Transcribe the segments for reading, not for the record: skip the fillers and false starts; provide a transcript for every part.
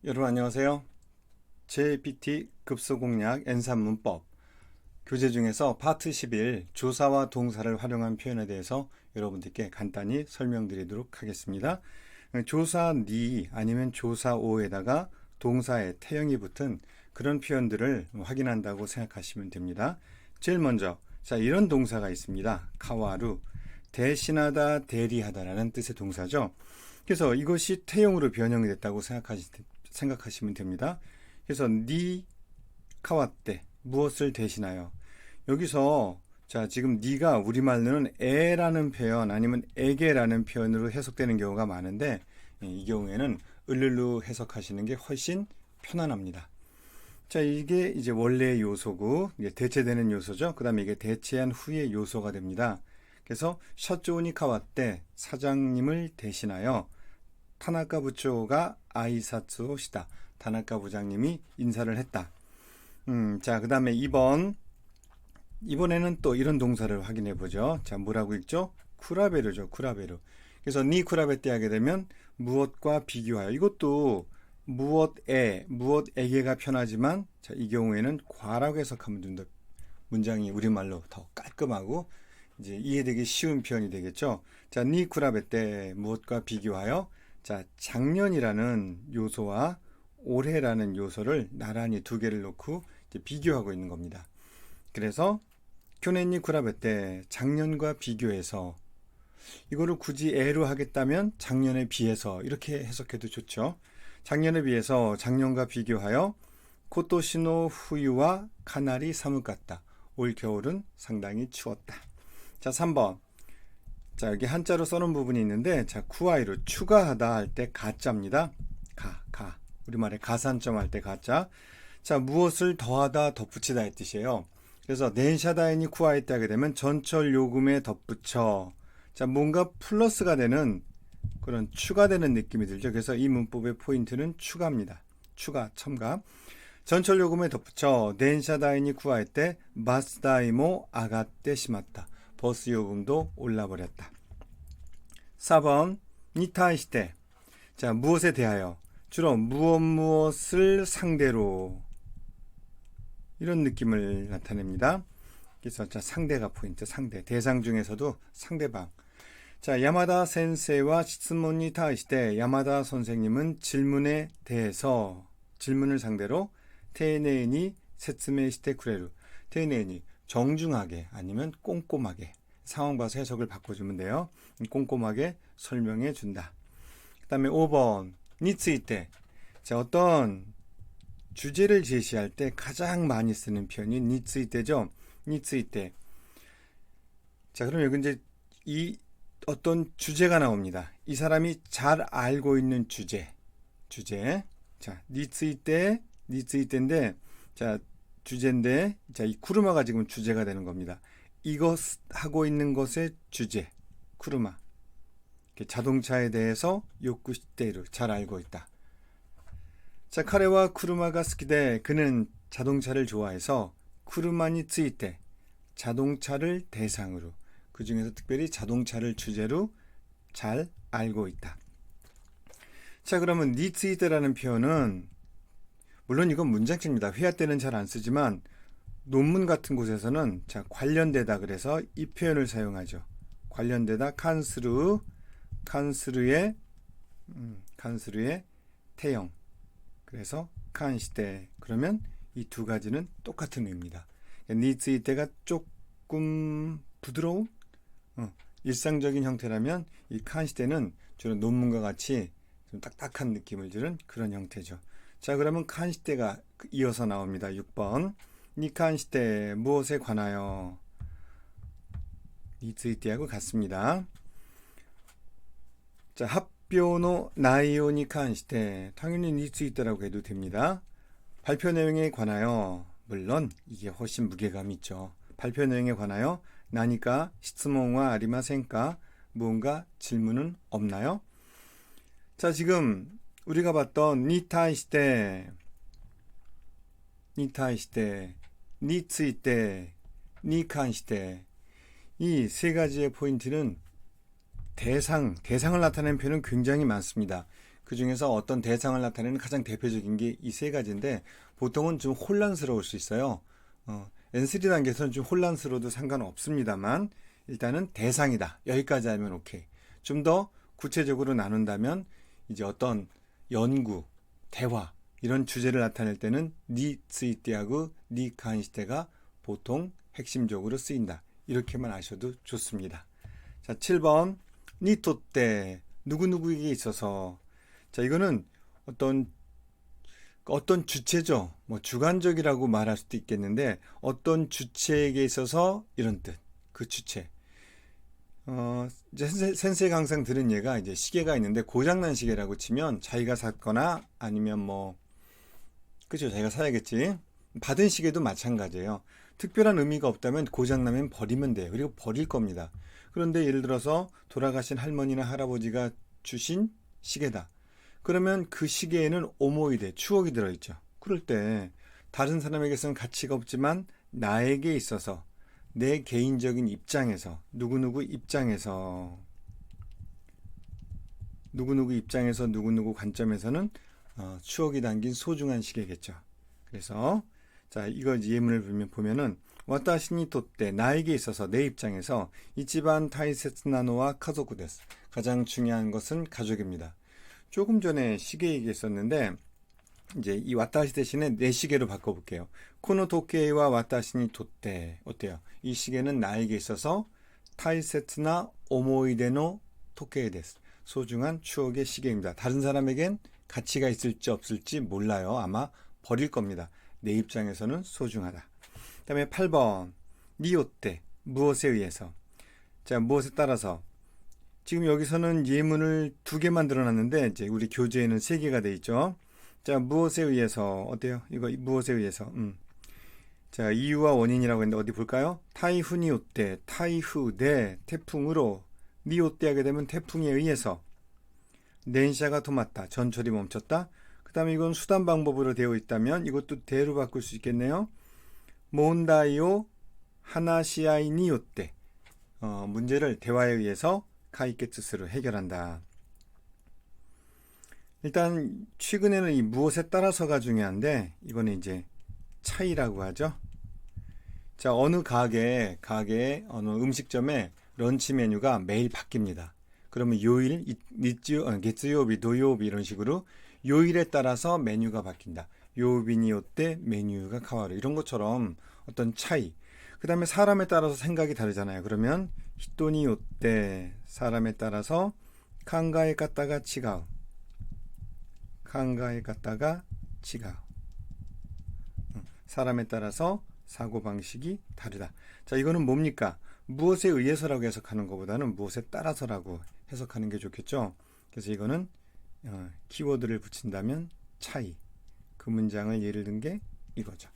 여러분 안녕하세요. JPT 급소공략 N3 문법 교재 중에서 파트 11 조사와 동사를 활용한 표현에 대해서 여러분들께 간단히 설명드리도록 하겠습니다. 조사 니 아니면 조사 오에다가 동사의 태형이 붙은 그런 표현들을 확인한다고 생각하시면 됩니다. 제일 먼저 이런 동사가 있습니다. 카와루, 대신하다, 대리하다라는 뜻의 동사죠. 그래서 이것이 태형으로 변형이 됐다고 생각하시면 됩니다. 그래서 니 카와떼 무엇을 대신하여 여기서 지금 니가 우리말로는 에라는 표현 아니면 에게라는 표현으로 해석되는 경우가 많은데 이 경우에는 을룰루 해석하시는 게 훨씬 편안합니다. 이게 이제 원래의 요소고 대체되는 요소죠. 그 다음에 이게 대체한 후의 요소가 됩니다. 그래서 셔조니 카와떼 사장님을 대신하여 타나카 부초가 아이사츠오 시다. 타나카 부장님이 인사를 했다. 그 다음에 이번에는 또 이런 동사를 확인해 보죠. 뭐라고 읽죠? 쿠라베르죠. 쿠라베르. 그래서 니 쿠라베떼 하게 되면 무엇과 비교하여. 이것도 무엇에게가 편하지만 이 경우에는 과라고 해석하면 된다. 문장이 우리말로 더 깔끔하고 이제 이해되기 쉬운 표현이 되겠죠. 니 쿠라베떼 무엇과 비교하여. 작년이라는 요소와 올해라는 요소를 나란히 두 개를 놓고 이제 비교하고 있는 겁니다. 그래서 교네니 쿠라베떼 작년과 비교해서 이거를 굳이 에로 하겠다면 작년에 비해서 이렇게 해석해도 좋죠. 작년에 비해서 작년과 비교하여 코토시노 후유와 카나리 사무갔다. 올 겨울은 상당히 추웠다. 3번. 여기 한자로 써놓은 부분이 있는데, 쿠아이루, 추가하다 할 때 가짜입니다. 우리말에 가산점 할 때 가짜. 무엇을 더하다, 덧붙이다 의 뜻이에요. 그래서 넨샤다이니 쿠아이 때 하게 되면 전철 요금에 덧붙여. 뭔가 플러스가 되는 그런 추가되는 느낌이 들죠. 그래서 이 문법의 포인트는 추가입니다. 추가, 첨가. 전철 요금에 덧붙여 넨샤다이니 쿠아이 때 마스다이모 아가떼 시마타. 버스 요금도 올라버렸다. 4번 니타이시테. 무엇에 대하여 주로 무엇을 상대로 이런 느낌을 나타냅니다. 그래서 상대가 포인트. 상대. 대상 중에서도 상대방. 야마다 센세와 시츠몬니 타이시테. 야마다 선생님은 질문에 대해서 질문을 상대로 테이네이니 세츠메시테 쿠레루. 테이네이니 정중하게 아니면 꼼꼼하게 상황 봐서 해석을 바꿔주면 돼요. 꼼꼼하게 설명해 준다. 그 다음에 5번 니츠이테. 어떤 주제를 제시할 때 가장 많이 쓰는 표현이 니츠이테죠. 니츠이테. 그럼 여기 이제 이 어떤 주제가 나옵니다. 이 사람이 잘 알고 있는 주제. 니츠이테인데 주제인데 이 쿠르마가 지금 주제가 되는 겁니다. 이것 하고 있는 것의 주제 쿠르마. 자동차에 대해서 요쿠시테이루 잘 알고 있다. 카레와 쿠르마가 스키데 그는 자동차를 좋아해서 쿠르마니 츠이테 자동차를 대상으로 그 중에서 특별히 자동차를 주제로 잘 알고 있다. 그러면 니 츠이테라는 표현은 물론 이건 문장집입니다. 회화 때는 잘 안 쓰지만 논문 같은 곳에서는 관련되다 그래서 이 표현을 사용하죠. 관련되다 칸스루의 태형. 그래서 칸시테. 그러면 이 두 가지는 똑같은 의미입니다. 니츠이테가 조금 부드러운 일상적인 형태라면 이 칸시테는 주로 논문과 같이 좀 딱딱한 느낌을 주는 그런 형태죠. 그러면 칸시테가 이어서 나옵니다. 6번. 니 칸시테 무엇에 관하여 니츠이테하고 같습니다. 합표노 나이오 니 칸시테 당연히 니츠이테라고 해도 됩니다. 발표 내용에 관하여 물론 이게 훨씬 무게감이 있죠. 발표 내용에 관하여 나니까 시츠몬와 아리마센까 무언가 질문은 없나요? 지금 우리가 봤던 니타이시테, 니츠이테, 니칸시테 이 세 가지의 포인트는 대상을 나타내는 표현은 굉장히 많습니다. 그 중에서 어떤 대상을 나타내는 가장 대표적인 게 이 세 가지인데 보통은 좀 혼란스러울 수 있어요. N3 단계에서는 좀 혼란스러워도 상관없습니다만 일단은 대상이다. 여기까지 하면 오케이. 좀 더 구체적으로 나눈다면 이제 어떤 연구, 대화 이런 주제를 나타낼 때는 니 쓰이띠하고 니 간시대가 보통 핵심적으로 쓰인다. 이렇게만 아셔도 좋습니다. 자, 7번 니토때 누구누구에게 있어서 자, 이거는 어떤 주체죠. 뭐 주관적이라고 말할 수도 있겠는데 어떤 주체에게 있어서 이런 뜻. 그 주체. 이제 센세가 항상 들은 예가 이제 시계가 있는데 고장난 시계라고 치면 자기가 샀거나 아니면 뭐 그죠, 자기가 사야겠지. 받은 시계도 마찬가지예요. 특별한 의미가 없다면 고장나면 버리면 돼요. 그리고 버릴 겁니다. 그런데 예를 들어서 돌아가신 할머니나 할아버지가 주신 시계다. 그러면 그 시계에는 오모이데, 추억이 들어있죠. 그럴 때 다른 사람에게서는 가치가 없지만 나에게 있어서 내 개인적인 입장에서 누구누구 누구누구 관점에서는 추억이 담긴 소중한 시계겠죠. 그래서 자, 이거 예문을 보면은 와타시니 토때 나에게 있어서 내 입장에서 이치반 타이세츠나노와 가족구 데스 가장 중요한 것은 가족입니다. 조금 전에 시계 얘기했었는데 이제 이 와타시 대신에 내 시계로 바꿔볼게요. 코노 도케이와 와타시니 토때 어때요? 이 시계는 나에게 있어서 타이세츠나 오모이데노 토케이 데스 소중한 추억의 시계입니다. 다른 사람에겐 가치가 있을지 없을지 몰라요. 아마 버릴 겁니다. 내 입장에서는 소중하다. 그 다음에 8번 니요때 무엇에 의해서 자, 무엇에 따라서 지금 여기서는 예문을 2개 만들어놨는데 이제 우리 교재에는 3개가 돼 있죠. 자, 무엇에 의해서 어때요? 이거 무엇에 의해서 자, 이유와 원인이라고 했는데 어디 볼까요? 타이후니 요때 타이후 네 태풍으로 니요때 하게 되면 태풍에 의해서 넨샤가 도맡다 전철이 멈췄다. 그 다음에 이건 수단 방법으로 되어 있다면 이것도 대로 바꿀 수 있겠네요. 몬다이오 하나시아이니 요때 문제를 대화에 의해서 카이케츠스로 해결한다. 일단 최근에는 이 무엇에 따라서가 중요한데 이거는 이제 차이라고 하죠. 자, 어느 가게 어느 음식점에 런치 메뉴가 매일 바뀝니다. 그러면 요일, 게츠요비, 도요비 이런 식으로 요일에 따라서 메뉴가 바뀐다. 요비니 요때 메뉴가 카와루 이런 것처럼 어떤 차이. 그 다음에 사람에 따라서 생각이 다르잖아요. 그러면 히토니 요때 사람에 따라서 칸가에 갔다가 치가우 사람에 따라서 사고방식이 다르다. 자, 이거는 뭡니까? 무엇에 의해서라고 해석하는 것보다는 무엇에 따라서라고 해석하는 게 좋겠죠. 그래서 이거는 키워드를 붙인다면 차이. 그 문장을 예를 든 게 이거죠.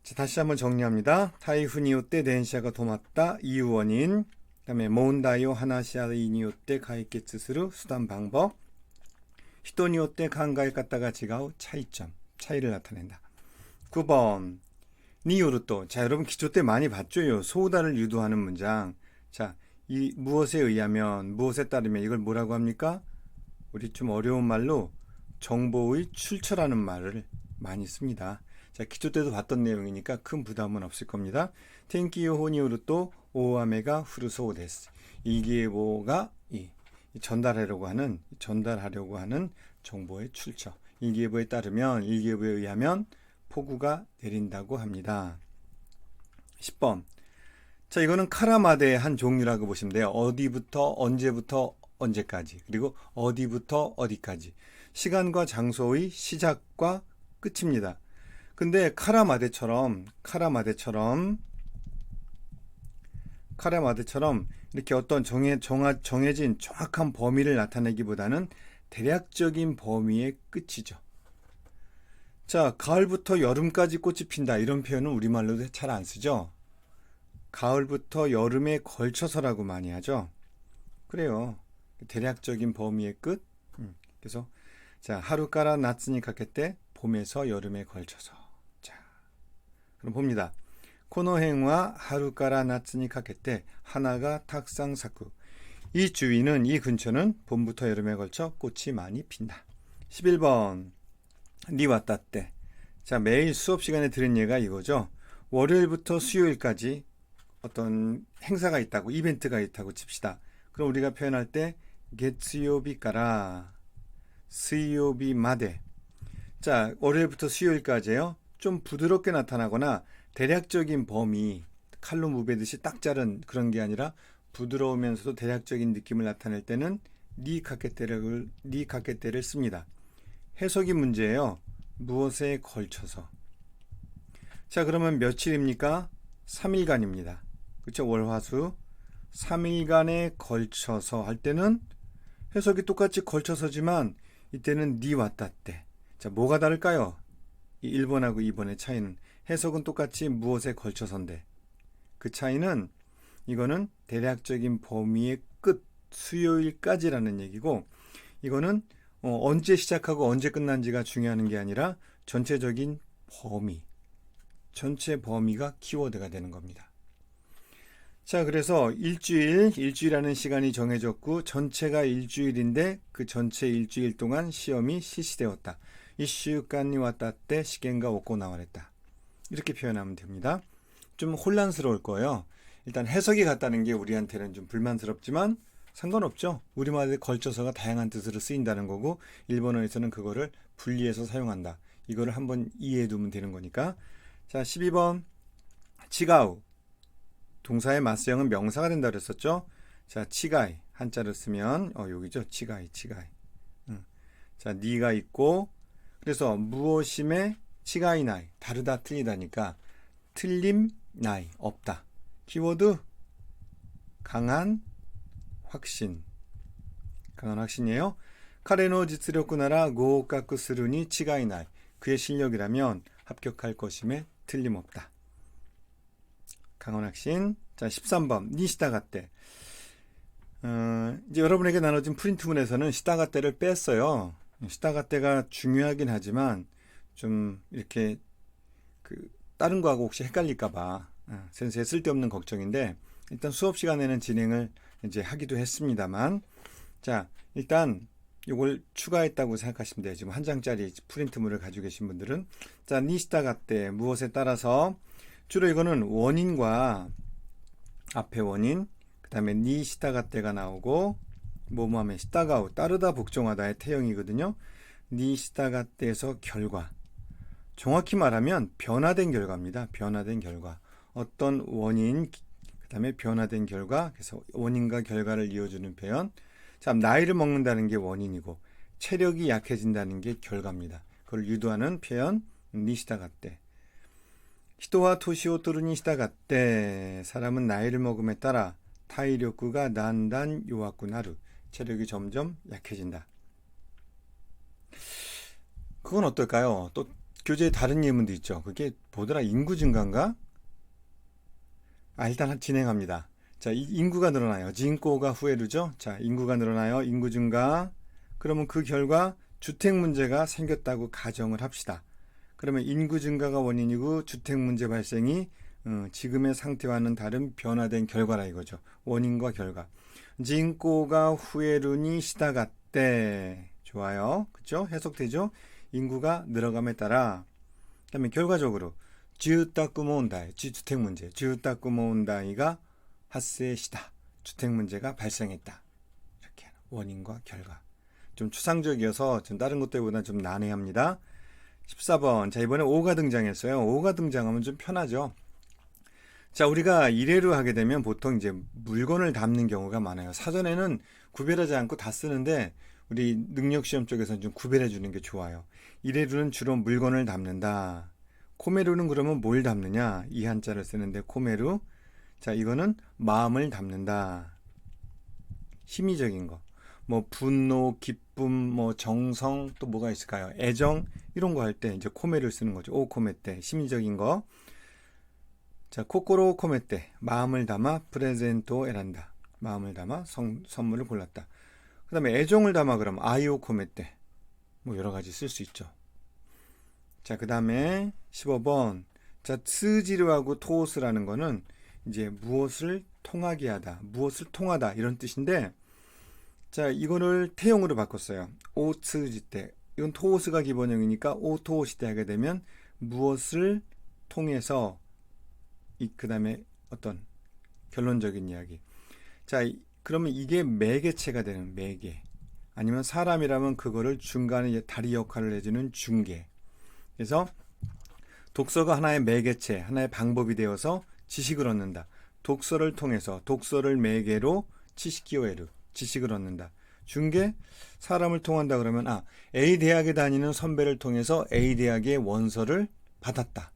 자, 다시 한번 정리합니다. 타이후니오 때 덴시아가 도맡다 이유 원인. 그 다음에 모운다이오 하나시아이니오 때 가이케츠스루 수단 방법. 히토니오 때 칸가에 갔다가 지가우 차이점. 차이를 나타낸다. 9번 니요르또. 자, 여러분 기초 때 많이 봤죠? 소우다를 유도하는 문장. 자, 이 무엇에 의하면 무엇에 따르면 이걸 뭐라고 합니까? 우리 좀 어려운 말로 정보의 출처라는 말을 많이 씁니다. 자, 기초 때도 봤던 내용이니까 큰 부담은 없을 겁니다. 텐키요호 니요르또 오아메가 후르소우 데스. 일기예보가 전달하려고 하는 정보의 출처. 일기예보에 따르면 일기예보에 의하면 폭우가 내린다고 합니다. 10번. 자, 이거는 카라마데의 한 종류라고 보시면 돼요. 어디부터 언제부터 언제까지 그리고 어디부터 어디까지 시간과 장소의 시작과 끝입니다. 근데 카라마데처럼 이렇게 어떤 정해진 정확한 범위를 나타내기보다는 대략적인 범위의 끝이죠. 자, 가을부터 여름까지 꽃이 핀다 이런 표현은 우리말로도 잘 안 쓰죠. 가을부터 여름에 걸쳐서라고 많이 하죠. 그래요. 대략적인 범위의 끝. 그래서 자, 하루까라 나츠니 가케때 봄에서 여름에 걸쳐서. 자, 그럼 봅니다. 코노헨와 하루까라 나츠니 가케때 하나가 탁상 사쿠. 이 주위는, 이 근처는 봄부터 여름에 걸쳐 꽃이 많이 핀다. 11번 니 왔다 때. 자, 매일 수업 시간에 들은 예가 이거죠. 월요일부터 수요일까지 어떤 행사가 있다고, 이벤트가 있다고 칩시다. 그럼 우리가 표현할 때月曜日から 수요일마데. 자, 월요일부터 수요일까지요. 좀 부드럽게 나타나거나 대략적인 범위, 칼로 무베듯이 딱 자른 그런 게 아니라 부드러우면서도 대략적인 느낌을 나타낼 때는 니 가케테를 씁니다. 해석이 문제예요. 무엇에 걸쳐서. 자, 그러면 며칠입니까? 3일간입니다. 그렇죠? 월화수 3일간에 걸쳐서 할 때는 해석이 똑같이 걸쳐서지만 이때는 니 왔다 때. 자, 뭐가 다를까요? 이 1번하고 2번의 차이는, 해석은 똑같이 무엇에 걸쳐서인데 그 차이는, 이거는 대략적인 범위의 끝, 수요일까지라는 얘기고, 이거는 언제 시작하고 언제 끝난지가 중요한 게 아니라 전체적인 범위, 전체 범위가 키워드가 되는 겁니다. 자, 그래서 일주일이라는 시간이 정해졌고 전체가 일주일인데 그 전체 일주일 동안 시험이 실시되었다. 1週間にわたって試験が行われた. 이렇게 표현하면 됩니다. 좀 혼란스러울 거예요. 일단 해석이 같다는 게 우리한테는 좀 불만스럽지만 상관없죠. 우리말에 걸쳐서가 다양한 뜻으로 쓰인다는 거고, 일본어에서는 그거를 분리해서 사용한다. 이거를 한번 이해해 두면 되는 거니까. 자, 12번 치가우. 동사의 맞서형은 명사가 된다 그랬었죠. 자, 치가이 한자를 쓰면 여기죠. 치가이. 자, 니가 있고, 그래서 무엇임에 치가이 나이, 다르다 틀리다니까 틀림 나이, 없다. 키워드 강한 확신. 강한 확신이에요. 카레노 지츠력구 나라 고가쿠 스루니 치가이 나이. 그의 실력이라면 합격할 것임에 틀림없다. 강한 확신. 자, 13번 니시다가떼. 이제 여러분에게 나눠진 프린트문에서는 시다가떼를 뺐어요. 시다가떼가 중요하긴 하지만 좀 이렇게 다른 거하고 혹시 헷갈릴까봐 센스에 쓸데없는 걱정인데, 일단 수업 시간에는 진행을 이제 하기도 했습니다만, 자, 일단 이걸 추가했다고 생각하시면 돼요. 지금 한 장짜리 프린트물을 가지고 계신 분들은. 자, 니시다가떼 무엇에 따라서, 주로 이거는 원인과 앞에 원인, 그 다음에 니시다가떼가 나오고 뭐뭐하면 시다가우, 따르다 복종하다의 태형이거든요. 니시다가떼에서 결과, 정확히 말하면 변화된 결과입니다. 변화된 결과, 어떤 원인, 그 다음에 변화된 결과, 그래서 원인과 결과를 이어주는 표현. 참, 나이를 먹는다는 게 원인이고 체력이 약해진다는 게 결과입니다. 그걸 유도하는 표현 니시다가떼. 히토와 토시오 또르니 시다가떼. 사람은 나이를 먹음에 따라 타이력구가 난단 요와쿠 나루. 체력이 점점 약해진다. 그건 어떨까요? 또 교재에 다른 예문도 있죠. 그게 뭐더라? 인구 증가인가? 일단 진행합니다. 자, 인구가 늘어나요. 진코가 후에르죠. 자, 인구가 늘어나요. 인구 증가. 그러면 그 결과 주택 문제가 생겼다고 가정을 합시다. 그러면 인구 증가가 원인이고 주택 문제 발생이 지금의 상태와는 다른 변화된 결과라 이거죠. 원인과 결과. 진코가 후에르니 시다가떼. 좋아요. 그죠? 해석되죠? 인구가 늘어감에 따라. 그 다음에 결과적으로 주택問題, 주택 문제, 주택問題가発生した. 주택 문제가 발생했다. 이렇게 원인과 결과. 좀 추상적이어서 좀 다른 것들보다 좀 난해합니다. 14번. 자, 이번에 5가 등장했어요. 5가 등장하면 좀 편하죠. 자, 우리가 이래로 하게 되면 보통 이제 물건을 담는 경우가 많아요. 사전에는 구별하지 않고 다 쓰는데 우리 능력시험 쪽에서는 좀 구별해 주는 게 좋아요. 이래로는 주로 물건을 담는다. 코메루는 그러면 뭘 담느냐? 이 한자를 쓰는데 코메루. 자, 이거는 마음을 담는다. 심의적인 거. 뭐 분노, 기쁨, 뭐 정성, 또 뭐가 있을까요? 애정, 이런 거 할 때 이제 코메를 쓰는 거죠. 오 코메떼, 심의적인 거. 자, 코코로 코메떼, 마음을 담아 프레젠토 에란다. 마음을 담아 선물을 골랐다. 그 다음에 애정을 담아 그러면 아이오 코메떼. 뭐 여러 가지 쓸 수 있죠. 자, 그 다음에 15번. 자, 스지르하고 토스라는 거는 이제 무엇을 통하게 하다, 무엇을 통하다 이런 뜻인데, 자, 이거를 태용으로 바꿨어요. 오츠지때. 이건 토오스가 기본형이니까 오토오시때 하게 되면 무엇을 통해서, 그 다음에 어떤 결론적인 이야기. 자, 그러면 이게 매개체가 되는 매개. 아니면 사람이라면 그거를 중간에 이제 다리 역할을 해주는 중개. 그래서 독서가 하나의 매개체, 하나의 방법이 되어서 지식을 얻는다. 독서를 통해서, 독서를 매개로 지식기오에르, 지식을 얻는다. 중개, 사람을 통한다 그러면 A 대학에 다니는 선배를 통해서 A 대학의 원서를 받았다.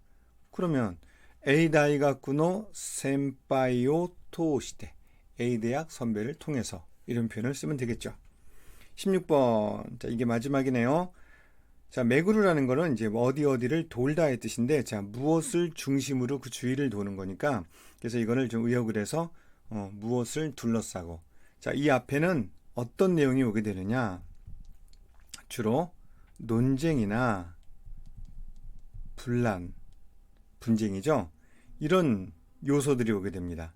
그러면 A 다이가쿠노 센파이오 토시테, A 대학 선배를 통해서 이런 표현을 쓰면 되겠죠. 16번. 자, 이게 마지막이네요. 자, 메구르라는 거는 이제 어디를 돌다의 뜻인데, 자, 무엇을 중심으로 그 주위를 도는 거니까, 그래서 이거를 좀 의역을 해서 무엇을 둘러싸고. 자, 이 앞에는 어떤 내용이 오게 되느냐? 주로 논쟁이나 분란, 분쟁이죠. 이런 요소들이 오게 됩니다.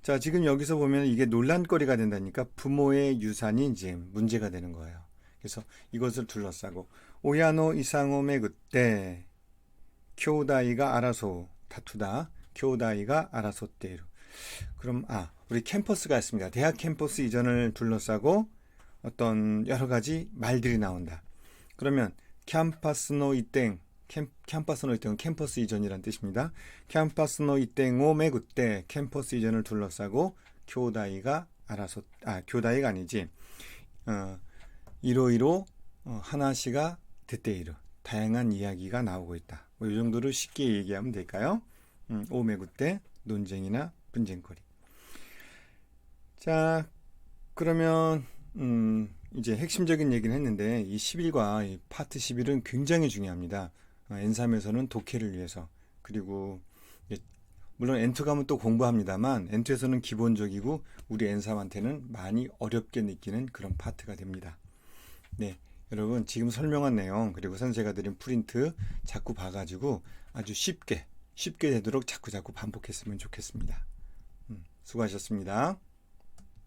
자, 지금 여기서 보면 이게 논란거리가 된다니까 부모의 유산이 이제 문제가 되는 거예요. 그래서 이것을 둘러싸고 오야노 이상홈의 그때 교다이가 알아서 다투다, 교다이가 알아서 때로. 그럼 우리 캠퍼스가 있습니다. 대학 캠퍼스 이전을 둘러싸고 어떤 여러 가지 말들이 나온다. 그러면 캠퍼스노 이땡, 캠퍼스노 이땡은 캠퍼스 이전이란 뜻입니다. 캠퍼스노 이땡오 메그때 캠퍼스 이전을 둘러싸고 교다이가 알아서, 교다이가 아니지, 이로이로 하나시가 데테이르, 다양한 이야기가 나오고 있다. 뭐 이 정도로 쉽게 얘기하면 될까요? 오메구때 논쟁이나 분쟁거리. 자, 그러면 이제 핵심적인 얘기는 했는데 이 10일과 이 파트 11은 굉장히 중요합니다. N3에서는 독해를 위해서, 그리고 물론 N2 가면 또 공부합니다만 N2에서는 기본적이고 우리 N3한테는 많이 어렵게 느끼는 그런 파트가 됩니다. 네, 여러분 지금 설명한 내용 그리고 선생가 드린 프린트 자꾸 봐가지고 아주 쉽게 되도록 자꾸 반복했으면 좋겠습니다. 수고하셨습니다.